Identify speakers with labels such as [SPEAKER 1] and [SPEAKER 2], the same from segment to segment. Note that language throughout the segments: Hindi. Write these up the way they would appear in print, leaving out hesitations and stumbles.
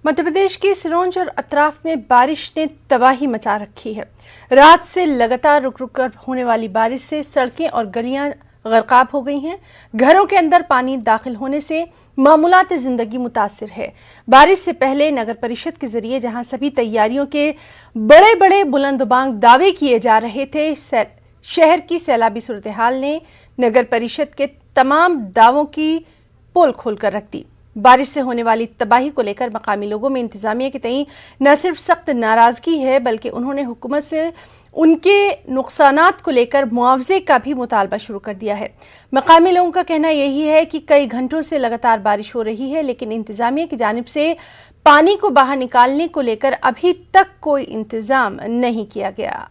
[SPEAKER 1] मध्य प्रदेश के सिरोंज और अतराफ में बारिश ने तबाही मचा रखी है। रात से लगातार रुक रुक कर होने वाली बारिश से सड़कें और गलियां गर्काब हो गई हैं। घरों के अंदर पानी दाखिल होने से मामूलात जिंदगी मुतासिर है। बारिश से पहले नगर परिषद के जरिए जहां सभी तैयारियों के बड़े बड़े बुलंदबांग दावे किए जा रहे थे, शहर की सैलाबी सूरत हाल ने नगर परिषद के तमाम दावों की पोल खोलकर रख दी। बारिश से होने वाली तबाही को लेकर मकामी लोगों में इंतजामिया के तई न सिर्फ सख्त नाराजगी है, बल्कि उन्होंने हुकूमत से उनके नुकसानात को लेकर मुआवजे का भी मुतालबा शुरू कर दिया है। मकामी लोगों का कहना यही है कि कई घंटों से लगातार बारिश हो रही है, लेकिन इंतजामिया की जानिब से पानी को बाहर निकालने को लेकर अभी तक कोई इंतजाम नहीं किया गया।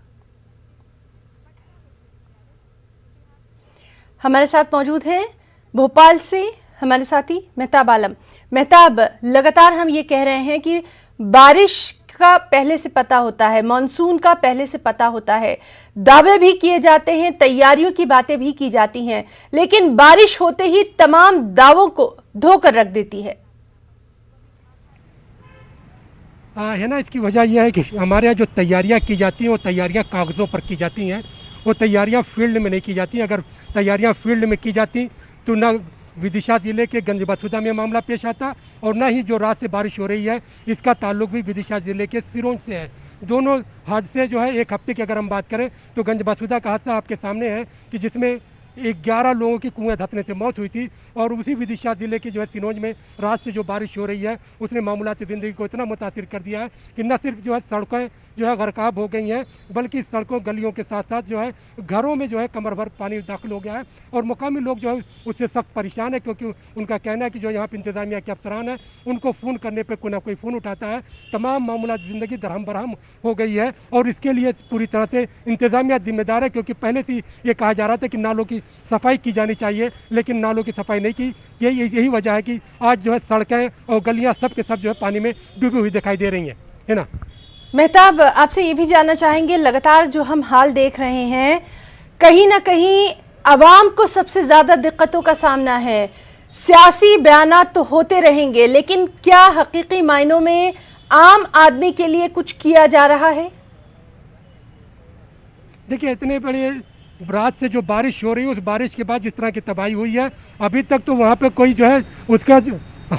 [SPEAKER 1] हमारे साथ मौजूद हैं भोपाल से हमारे साथी मेहताब आलम। मेहताब, लगातार हम ये कह रहे हैं कि बारिश का पहले से पता होता है, मानसून का पहले से पता होता है, दावे भी किए जाते हैं, तैयारियों की बातें भी की जाती हैं, लेकिन बारिश होते ही तमाम दावों को धोकर रख देती है।
[SPEAKER 2] है ना, इसकी वजह यह है कि हमारे यहाँ जो तैयारियां की जाती हैं वो तैयारियां कागजों पर की जाती हैं, वो तैयारियां फील्ड में नहीं की जाती। अगर तैयारियां फील्ड में की जाती तो न विदिशा जिले के गंजबसुदा में मामला पेश आता और न ही जो रात से बारिश हो रही है इसका ताल्लुक भी विदिशा जिले के सिरोंज से है। दोनों हादसे जो है एक हफ्ते की अगर हम बात करें तो गंजबसुदा का हादसा आपके सामने है कि जिसमें 11 लोगों की कुएं धंसने से मौत हुई थी, और उसी विदिशा जिले की जो है सिरोंज में रात से जो बारिश हो रही है उसने मामूलात ज़िंदगी को इतना मुतासिर कर दिया है कि न सिर्फ जो है सड़कें जो है गर्काब हो गई हैं, बल्कि सड़कों गलियों के साथ साथ जो है घरों में जो है कमर भर पानी दाखिल हो गया है। और मुकामी लोग जो है उससे सख्त परेशान है, क्योंकि उनका कहना है कि जो यहाँ पर इंतजामिया के अफसरान है उनको फ़ोन करने पर कोई ना कोई फ़ोन उठाता है। तमाम मामूलात ज़िंदगी दरहम बरहम हो गई है और इसके लिए पूरी तरह से इंतजामिया जिम्मेदार है, क्योंकि पहले से ये कहा जा रहा था कि नालों की सफाई की जानी चाहिए, लेकिन नालों की सफाई नहीं की। यही वजह है कि आज जो है सड़कें और गलियां सब के सब जो है पानी में डूबी हुई दिखाई दे रही हैं, है ना।
[SPEAKER 1] मेहताब, आपसे ये भी जानना चाहेंगे, लगातार जो हम हाल देख रहे हैं, कहीं ना कहीं अवाम को सबसे ज्यादा दिक्कतों का सामना है। सियासी बयानात तो होते रहेंगे, लेकिन क्या हकीकी मायनों में आम आदमी के लिए कुछ किया जा रहा है?
[SPEAKER 2] देखिए, इतने बड़े रात से जो बारिश हो रही है, उस बारिश के बाद जिस तरह की तबाही हुई है, अभी तक तो वहाँ पे कोई जो है उसका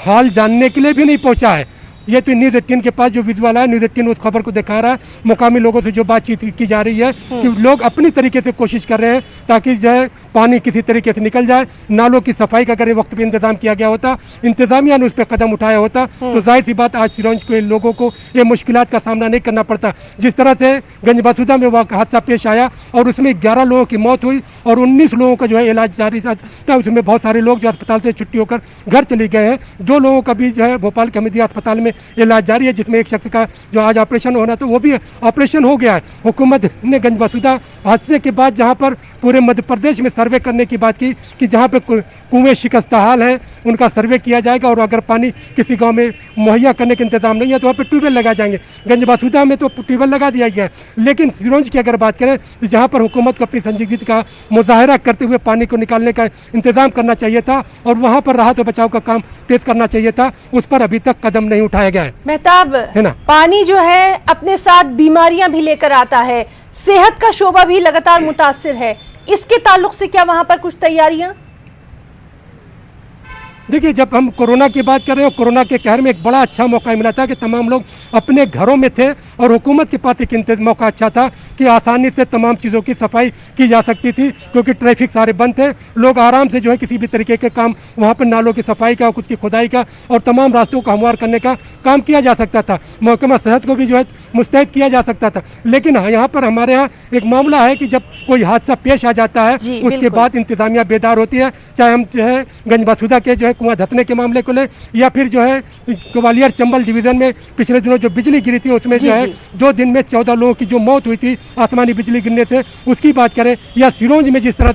[SPEAKER 2] हाल जानने के लिए भी नहीं पहुँचा है। ये तो न्यूज़ 18 के पास जो विजुअल है, न्यूज़ 18 उस खबर को दिखा रहा है। मुकामी लोगों से जो बातचीत की जा रही है कि लोग अपनी तरीके से कोशिश कर रहे हैं ताकि जो है पानी किसी तरीके से निकल जाए। नालों की सफाई का अगर वक्त पे इंतजाम किया गया होता, इंतजामिया ने उस पर कदम उठाया होता, तो जाहिर सी बात आज सिरोंज के लोगों को ये मुश्किलात का सामना नहीं करना पड़ता। जिस तरह से गंजबसुदा में वह हादसा पेश आया और उसमें 11 लोगों की मौत हुई और 19 लोगों का जो है इलाज जारी था, उसमें बहुत सारे लोग जो अस्पताल से छुट्टी होकर घर चले गए हैं। 2 लोगों का भी जो है भोपाल के हमीदिया अस्पताल में इलाज जारी है, जिसमें एक शख्स का जो आज ऑपरेशन होना था वो भी ऑपरेशन हो गया है। हुकूमत ने गंजबसुदा हादसे के बाद जहां पर पूरे मध्य प्रदेश में सर्वे करने की बात की कि जहां पे कुएं शिकस्ता हाल है उनका सर्वे किया जाएगा, और अगर पानी किसी गांव में मुहैया करने के इंतजाम नहीं है तो वहाँ पे ट्यूबवेल लगाए जाएंगे। गंजबसुदा में तो ट्यूबवेल लगा दिया गया है, लेकिन सिरोंज की अगर बात करें तो जहाँ पर हुकूमत को अपनी संजीदगी का मुजाहरा करते हुए पानी को निकालने का इंतजाम करना चाहिए था और वहाँ पर राहत और बचाव का काम तेज करना चाहिए था, उस पर अभी तक कदम नहीं उठाया गया है।
[SPEAKER 1] मेहताब, है ना, पानी जो है अपने साथ बीमारियां भी लेकर आता है, सेहत का शोबा भी लगातार मुतासिर है, इसके ताल्लुक से क्या वहां पर कुछ तैयारियां?
[SPEAKER 2] देखिए, जब हम कोरोना की बात कर रहे हैं, कोरोना के कहर में एक बड़ा अच्छा मौका मिला था कि तमाम लोग अपने घरों में थे और हुकूमत के पास एक मौका अच्छा था कि आसानी से तमाम चीज़ों की सफाई की जा सकती थी, क्योंकि ट्रैफिक सारे बंद थे। लोग आराम से जो है किसी भी तरीके के काम वहाँ पर नालों की सफाई का, कुछ की खुदाई का और तमाम रास्तों को हमवार करने का काम किया जा सकता था। महकमा सेहत को भी जो है मुस्तैद किया जा सकता था। लेकिन यहाँ पर हमारे यहाँ एक मामला है कि जब कोई हादसा पेश आ जाता है उसके बाद इंतजामिया बेदार होती है, चाहे हम जो है गंजबसुदा के जो है कुआं धंसने के मामले को ले, या फिर जो है ग्वालियर चंबल डिवीजन में पिछले दिनों जो बिजली गिरी थी उसमें जो है 2 दिन में 14 लोगों की जो मौत हुई थी आसमानी बिजली गिरने से, उसकी बात करें, या सिरोंज में जिस तरह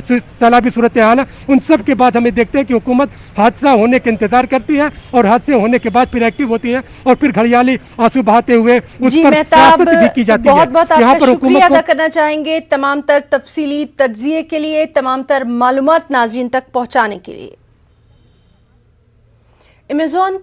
[SPEAKER 2] से सैलाबी सूरत हाल है, उन सब के बाद हमें देखते हैं कि हुकूमत हादसा होने के इंतजार करती है और हादसे होने के बाद फिर एक्टिव होती है और फिर घड़ियाली आंसू बहाते हुए उस पर सियासत भी की जाती है।
[SPEAKER 1] बहुत यहाँ पर शुक्रिया अदा करना चाहेंगे तमाम तर तफसीली तज्जिए के लिए, तमाम तर मालूमात नाज़रीन तक पहुँचाने के लिए। अमेज़ॉन